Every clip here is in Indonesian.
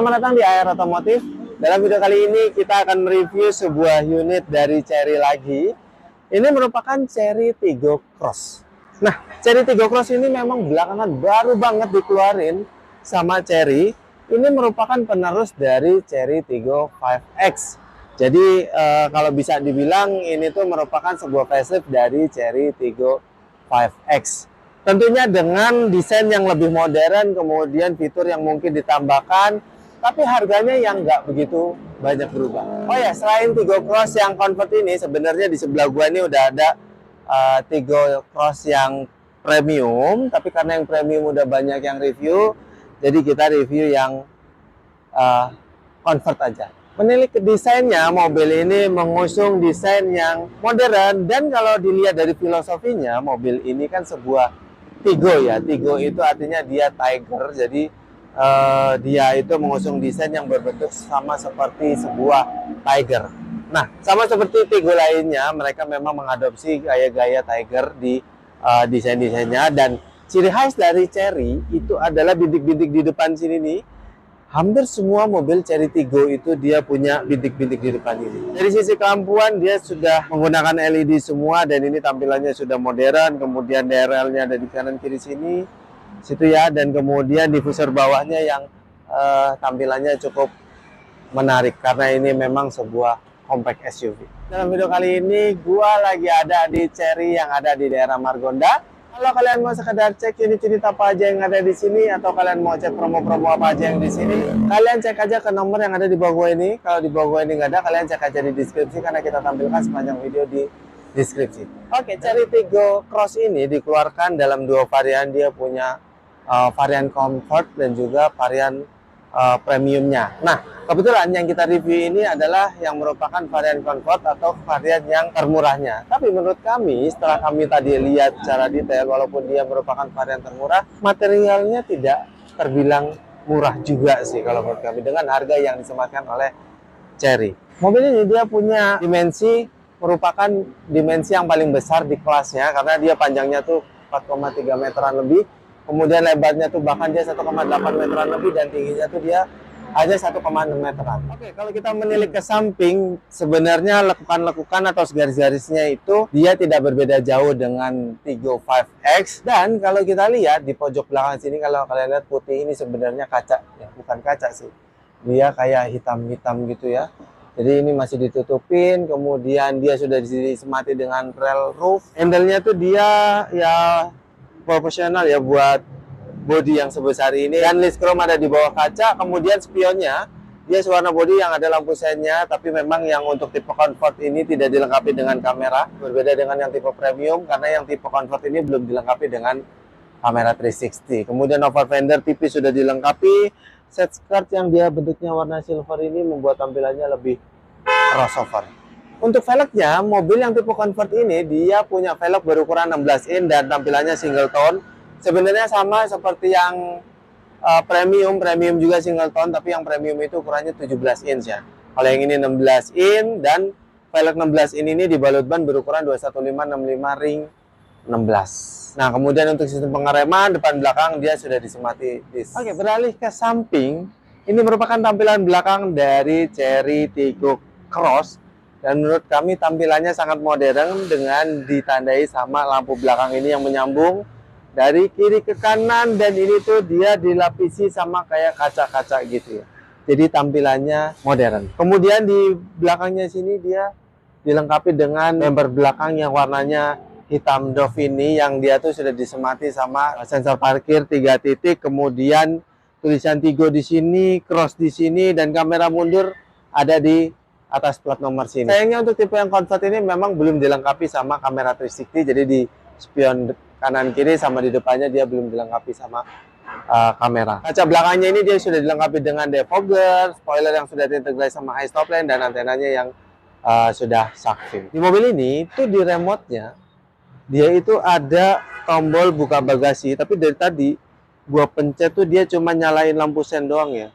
Selamat datang di AR Otomotif. Dalam video kali ini kita akan mereview sebuah unit dari Chery lagi. Ini merupakan Chery Tiggo Cross. Nah, Chery Tiggo Cross ini memang belakangan baru banget dikeluarin sama Chery. Ini merupakan penerus dari Chery Tiggo 5X. Jadi kalau bisa dibilang ini tuh merupakan sebuah facelift dari Chery Tiggo 5X. Tentunya dengan desain yang lebih modern, kemudian fitur yang mungkin ditambahkan, tapi harganya yang nggak begitu banyak berubah. Oh ya, selain Tiggo Cross yang convert ini, sebenarnya di sebelah gua ini udah ada Tiggo Cross yang premium, tapi karena yang premium udah banyak yang review, jadi kita review yang convert aja. Menilik ke desainnya, mobil ini mengusung desain yang modern, dan kalau dilihat dari filosofinya, mobil ini kan sebuah Tiggo ya. Tiggo itu artinya dia tiger, jadi dia itu mengusung desain yang berbentuk sama seperti sebuah tiger. Nah, sama seperti Tiggo lainnya, mereka memang mengadopsi gaya-gaya tiger di desain-desainnya, dan ciri khas dari Chery itu adalah bintik-bintik di depan sini nih. Hampir semua mobil Chery Tiggo itu dia punya bintik-bintik di depan ini. Dari sisi kelampuan dia sudah menggunakan LED semua, dan ini tampilannya sudah modern. Kemudian DRL-nya ada di kanan kiri sini, situ ya, dan kemudian diffuser bawahnya yang tampilannya cukup menarik karena ini memang sebuah compact SUV. Dalam video kali ini gua lagi ada di Chery yang ada di daerah Margonda. Kalau kalian mau sekedar cek unit-unit apa aja yang ada di sini, atau kalian mau cek promo-promo apa aja yang di sini, kalian cek aja ke nomor yang ada di bawah gua ini. Kalau di bawah gua ini nggak ada, kalian cek aja di deskripsi karena kita tampilkan sepanjang video di deskripsi. Oke, Chery Tiggo Cross ini dikeluarkan dalam dua varian. Dia punya varian comfort dan juga varian premiumnya. Nah, kebetulan yang kita review ini adalah yang merupakan varian comfort atau varian yang termurahnya. Tapi menurut kami, setelah kami tadi lihat secara detail, walaupun dia merupakan varian termurah, materialnya tidak terbilang murah juga sih kalau menurut kami dengan harga yang disematkan oleh Chery. Mobil ini dia punya dimensi, merupakan dimensi yang paling besar di kelasnya karena dia panjangnya tuh 4,3 meteran lebih. Kemudian lebarnya tuh bahkan dia 1,8 meteran lebih, dan tingginya tuh dia hanya 1,6 meteran. Oke, kalau kita menilik ke samping, sebenarnya lekukan-lekukan atau garis-garisnya itu dia tidak berbeda jauh dengan Tiggo 5X. Dan kalau kita lihat di pojok belakang sini, kalau kalian lihat putih ini sebenarnya kaca, ya bukan kaca sih. Dia kayak hitam-hitam gitu ya. Jadi ini masih ditutupin, kemudian dia sudah disemati dengan rail roof. Handle-nya tuh dia ya profesional ya buat bodi yang sebesar ini, dan list chrome ada di bawah kaca. Kemudian spionnya dia warna bodi yang ada lampu senya, tapi memang yang untuk tipe comfort ini tidak dilengkapi dengan kamera, berbeda dengan yang tipe premium karena yang tipe comfort ini belum dilengkapi dengan kamera 360. Kemudian over fender tipis sudah dilengkapi. Set skirt yang dia bentuknya warna silver ini membuat tampilannya lebih crossover. Untuk velgnya, mobil yang tipe convert ini dia punya velg berukuran 16 in dan tampilannya single tone. Sebenarnya sama seperti yang premium juga single tone, tapi yang premium itu ukurannya 17 inch ya. Kalau yang ini 16 in, dan velg 16 in ini dibalut ban berukuran 215/65 ring 16. Nah, kemudian untuk sistem pengereman depan belakang dia sudah disemati disc. Oke, beralih ke samping. Ini merupakan tampilan belakang dari Chery Tiggo Cross. Dan menurut kami tampilannya sangat modern dengan ditandai sama lampu belakang ini yang menyambung dari kiri ke kanan, dan ini tuh dia dilapisi sama kayak kaca-kaca gitu ya. Jadi tampilannya modern. Kemudian di belakangnya sini dia dilengkapi dengan bumper belakang yang warnanya hitam doff ini, yang dia tuh sudah disemati sama sensor parkir 3 titik, kemudian tulisan Tiggo di sini, Cross di sini, dan kamera mundur ada di atas plat nomor sini. Sayangnya untuk tipe yang convert ini memang belum dilengkapi sama kamera 360, jadi di spion kanan kiri sama di depannya dia belum dilengkapi sama kamera. Kaca belakangnya ini dia sudah dilengkapi dengan defogger, spoiler yang sudah terintegrasi sama high stop lamp, dan antenanya yang sudah shark fin. Di mobil ini tuh di remote-nya dia itu ada tombol buka bagasi, tapi dari tadi gua pencet tuh dia cuma nyalain lampu sen doang ya.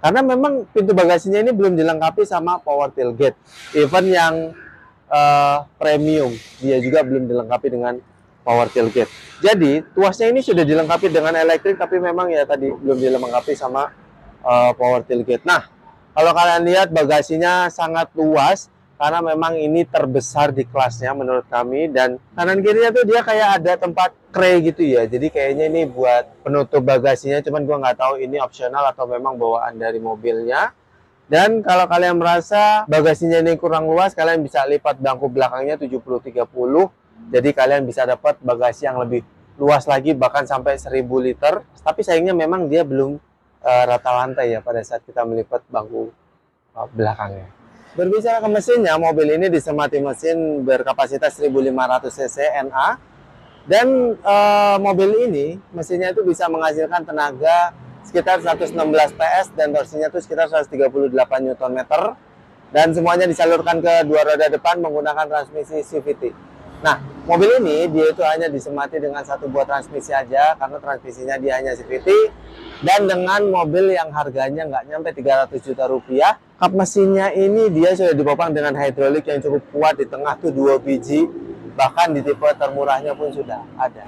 Karena memang pintu bagasinya ini belum dilengkapi sama power tailgate. Even yang premium dia juga belum dilengkapi dengan power tailgate. Jadi tuasnya ini sudah dilengkapi dengan elektrik, tapi memang ya tadi belum dilengkapi sama power tailgate. Nah, kalau kalian lihat bagasinya sangat luas karena memang ini terbesar di kelasnya menurut kami, dan kanan kirinya tuh dia kayak ada tempat tray gitu ya. Jadi kayaknya ini buat penutup bagasinya, cuman gua nggak tahu ini opsional atau memang bawaan dari mobilnya. Dan kalau kalian merasa bagasinya ini kurang luas, kalian bisa lipat bangku belakangnya 70-30. Jadi kalian bisa dapat bagasi yang lebih luas lagi, bahkan sampai 1000 liter. Tapi sayangnya memang dia belum rata lantai ya pada saat kita melipat bangku belakangnya. Berbicara ke mesinnya, mobil ini disemati mesin berkapasitas 1500 cc NA, dan mobil ini mesinnya itu bisa menghasilkan tenaga sekitar 116 PS dan torsinya itu sekitar 138 Nm, dan semuanya disalurkan ke dua roda depan menggunakan transmisi CVT. Nah, mobil ini dia itu hanya disemati dengan satu buah transmisi aja karena transmisinya dia hanya CVT, dan dengan mobil yang harganya nggak nyampe 300 juta rupiah. Kap mesinnya ini dia sudah dipopang dengan hidrolik yang cukup kuat, di tengah tuh 2 biji, bahkan di tipe termurahnya pun sudah ada.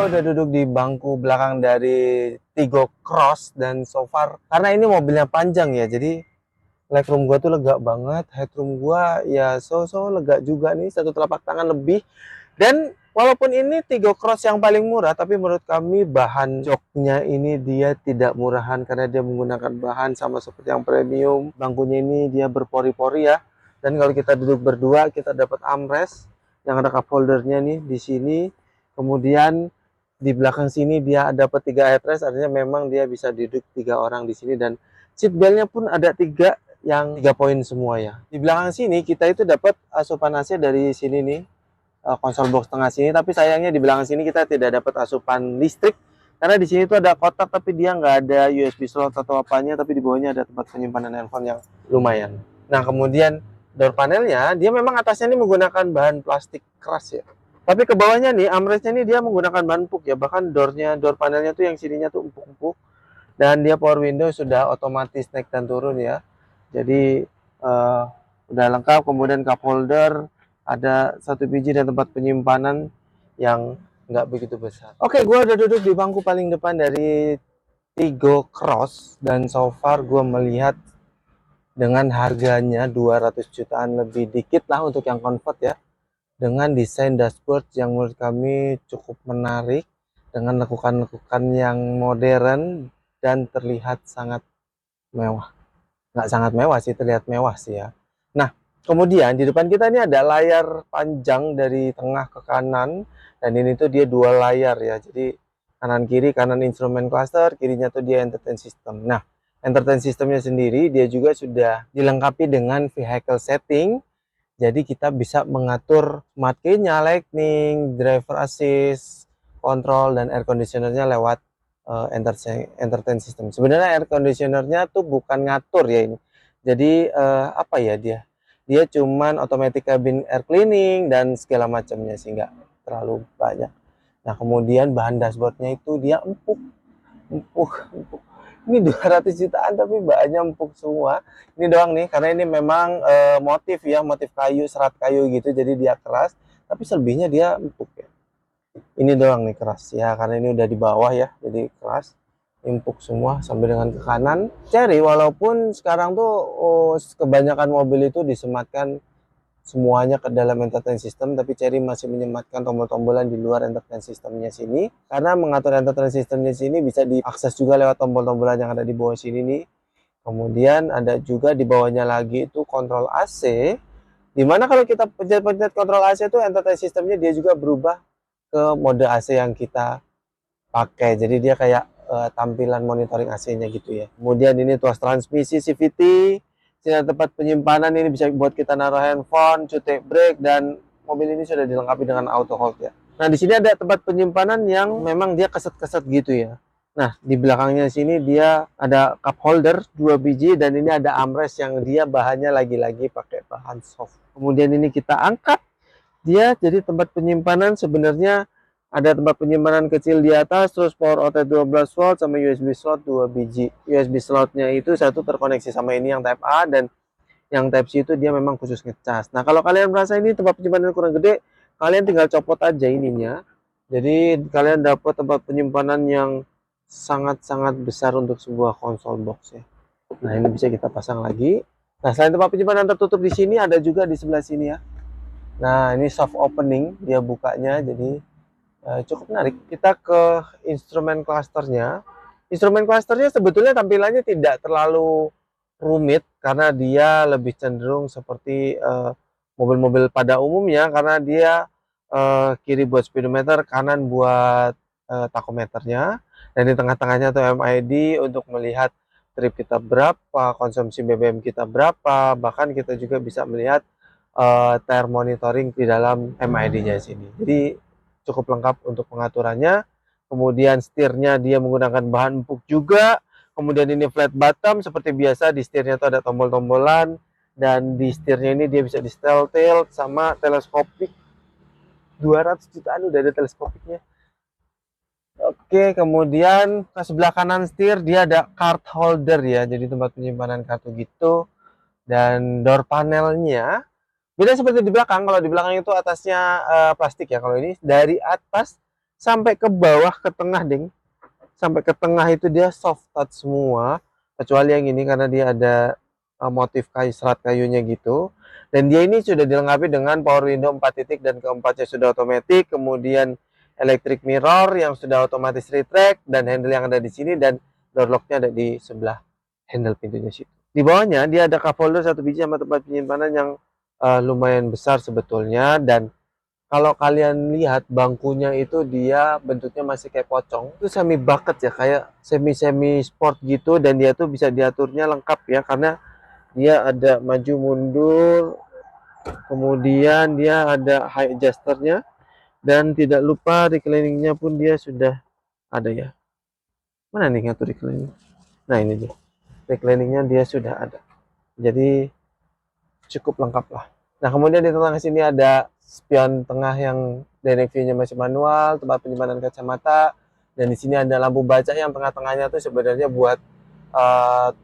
Udah duduk di bangku belakang dari Tigo Cross, dan so far karena ini mobilnya panjang ya, jadi legroom gua tuh lega banget, headroom gua ya so lega juga nih, satu telapak tangan lebih. Dan walaupun ini Tigo Cross yang paling murah, tapi menurut kami bahan joknya ini dia tidak murahan karena dia menggunakan bahan sama seperti yang premium. Bangkunya ini dia berpori-pori ya, dan kalau kita duduk berdua kita dapat armrest yang ada cup holdernya nih di sini. Kemudian di belakang sini dia dapat 3 headrest, artinya memang dia bisa duduk 3 orang di sini, dan seat beltnya pun ada 3 yang 3 poin semua ya. Di belakang sini kita itu dapat asupan AC dari sini nih, konsol box tengah sini, tapi sayangnya di belakang sini kita tidak dapat asupan listrik karena di sini tuh ada kotak tapi dia nggak ada USB slot atau apanya, tapi di bawahnya ada tempat penyimpanan handphone yang lumayan. Nah, kemudian door panelnya dia memang atasnya ini menggunakan bahan plastik keras ya. Tapi ke bawahnya nih, armrestnya nih dia menggunakan bahan empuk ya. Bahkan door panelnya tuh yang sininya tuh empuk-empuk. Dan dia power window sudah otomatis naik dan turun ya. Jadi udah lengkap. Kemudian cup holder, ada 1 biji dan tempat penyimpanan yang nggak begitu besar. Oke, gue udah duduk di bangku paling depan dari Tigo Cross. Dan so far gue melihat dengan harganya 200 jutaan lebih dikit lah untuk yang convert ya, dengan desain dashboard yang menurut kami cukup menarik, dengan lekukan-lekukan yang modern dan terlihat sangat mewah. Nggak sangat mewah sih, terlihat mewah sih ya. Nah, kemudian di depan kita ini ada layar panjang dari tengah ke kanan, dan ini tuh dia 2 layar ya. Jadi kanan kiri, kanan instrumen cluster, kirinya tuh dia entertain system. Nah, entertain systemnya sendiri dia juga sudah dilengkapi dengan vehicle setting. Jadi kita bisa mengatur smart key-nya, lightning, driver assist, kontrol, dan air conditioner-nya lewat entertain system. Sebenarnya air conditioner-nya tuh bukan ngatur ya ini. Jadi apa ya dia? Dia cuman automatic cabin air cleaning dan segala macamnya sih, nggak terlalu banyak. Nah, kemudian bahan dashboard-nya itu dia empuk. Ini 200 jutaan tapi bahannya empuk semua. Ini doang nih, karena ini memang motif ya, motif kayu, serat kayu gitu, jadi dia keras. Tapi selebihnya dia empuk ya. Ini doang nih keras ya, karena ini udah di bawah ya, jadi keras, empuk semua sampai dengan ke kanan. Cherry walaupun sekarang tuh kebanyakan mobil itu disematkan semuanya ke dalam entertain system, tapi Cherry masih menyematkan tombol-tombolan di luar entertain systemnya sini, karena mengatur entertain systemnya sini bisa diakses juga lewat tombol-tombolan yang ada di bawah sini nih. Kemudian ada juga di bawahnya lagi itu kontrol AC, dimana kalau kita pencet-pencet kontrol AC itu entertain systemnya dia juga berubah ke mode AC yang kita pakai, jadi dia kayak tampilan monitoring AC-nya gitu ya. Kemudian ini tuas transmisi CVT. Sini ada tempat penyimpanan, ini bisa buat kita naruh handphone, cutek brake, dan mobil ini sudah dilengkapi dengan auto hold ya. Nah, di sini ada tempat penyimpanan yang memang dia keset-keset gitu ya. Nah, di belakangnya sini dia ada cup holder 2 biji, dan ini ada armrest yang dia bahannya lagi-lagi pakai bahan soft. Kemudian ini kita angkat dia jadi tempat penyimpanan, sebenarnya Ada tempat penyimpanan kecil di atas, terus power outlet 12 volt sama USB slot 2 biji. USB slotnya itu satu terkoneksi sama ini yang Type A, dan yang Type C itu dia memang khusus ngecas. Nah, kalau kalian merasa ini tempat penyimpanan kurang gede, kalian tinggal copot aja ininya. Jadi kalian dapat tempat penyimpanan yang sangat-sangat besar untuk sebuah konsol box ya. Nah, ini bisa kita pasang lagi. Nah, selain tempat penyimpanan tertutup di sini, ada juga di sebelah sini ya. Nah, ini soft opening, dia bukanya, jadi cukup menarik. Kita ke instrumen clusternya. Instrumen clusternya sebetulnya tampilannya tidak terlalu rumit, karena dia lebih cenderung seperti mobil-mobil pada umumnya, karena dia kiri buat speedometer, kanan buat tachometernya, dan di tengah-tengahnya tuh MID untuk melihat trip kita berapa, konsumsi BBM kita berapa, bahkan kita juga bisa melihat tire monitoring di dalam MID-nya sini. Jadi cukup lengkap untuk pengaturannya. Kemudian setirnya dia menggunakan bahan empuk juga. Kemudian ini flat bottom, seperti biasa di setirnya itu ada tombol-tombolan, dan di setirnya ini dia bisa di setel tilt sama teleskopik. 200 jutaan udah ada teleskopiknya. Oke, kemudian ke sebelah kanan setir dia ada card holder ya, jadi tempat penyimpanan kartu gitu. Dan door panelnya beda seperti di belakang. Kalau di belakang itu atasnya plastik ya, kalau ini dari atas sampai ke bawah ke tengah, ding. Sampai ke tengah itu dia soft touch semua, kecuali yang ini karena dia ada motif kayu, serat kayunya gitu. Dan dia ini sudah dilengkapi dengan power window 4 titik, dan keempatnya sudah otomatis. Kemudian electric mirror yang sudah otomatis retract, dan handle yang ada di sini, dan door locknya ada di sebelah handle pintunya situ. Di bawahnya dia ada cup holder 1 biji sama tempat penyimpanan yang lumayan besar sebetulnya. Dan kalau kalian lihat bangkunya itu dia bentuknya masih kayak pocong, itu semi bucket ya, kayak semi sport gitu. Dan dia tuh bisa diaturnya lengkap ya, karena dia ada maju mundur, kemudian dia ada high adjusternya, dan tidak lupa recliningnya pun dia sudah ada ya. Mana nih ngatur reclining? Nah, ini dia, recliningnya dia sudah ada, jadi cukup lengkap lah. Nah, kemudian di tengah sini ada spion tengah yang direct view-nya masih manual, tempat penyimpanan kacamata, dan di sini ada lampu baca yang tengah-tengahnya tuh sebenarnya buat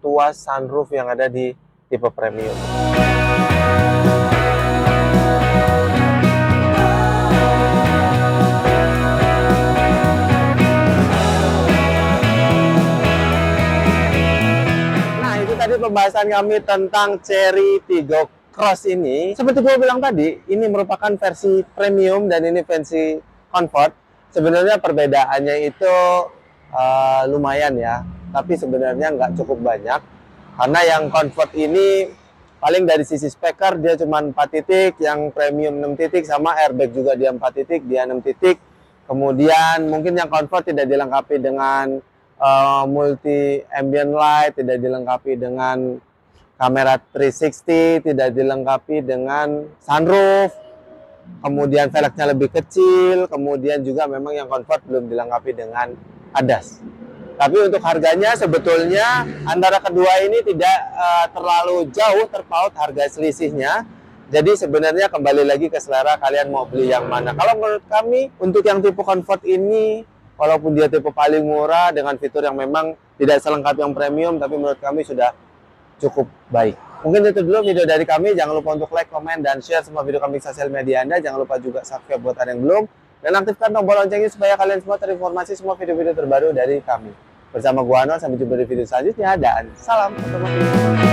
tuas sunroof yang ada di tipe premium. Nah, itu tadi pembahasan kami tentang Chery Tiggo Cross ini. Seperti gue bilang tadi, ini merupakan versi premium dan ini versi comfort. Sebenarnya perbedaannya itu lumayan ya, tapi sebenarnya nggak cukup banyak. Karena yang comfort ini paling dari sisi speaker dia cuma 4 titik, yang premium 6 titik, sama airbag juga dia 4 titik, dia 6 titik. Kemudian mungkin yang comfort tidak dilengkapi dengan multi ambient light, tidak dilengkapi dengan kamera 360, tidak dilengkapi dengan sunroof, kemudian velgnya lebih kecil, kemudian juga memang yang comfort belum dilengkapi dengan ADAS. Tapi untuk harganya sebetulnya antara kedua ini tidak terlalu jauh terpaut harga selisihnya. Jadi sebenarnya kembali lagi ke selera kalian mau beli yang mana. Kalau menurut kami untuk yang tipe comfort ini, walaupun dia tipe paling murah dengan fitur yang memang tidak selengkap yang premium, tapi menurut kami sudah cukup baik. Mungkin itu dulu video dari kami. Jangan lupa untuk like, komen, dan share semua video kami di sosial media Anda. Jangan lupa juga subscribe buat Anda yang belum. Dan aktifkan tombol loncengnya supaya kalian semua terinformasi semua video-video terbaru dari kami. Bersama gua Anwar, sampai jumpa di video selanjutnya. Dan salam otomotif.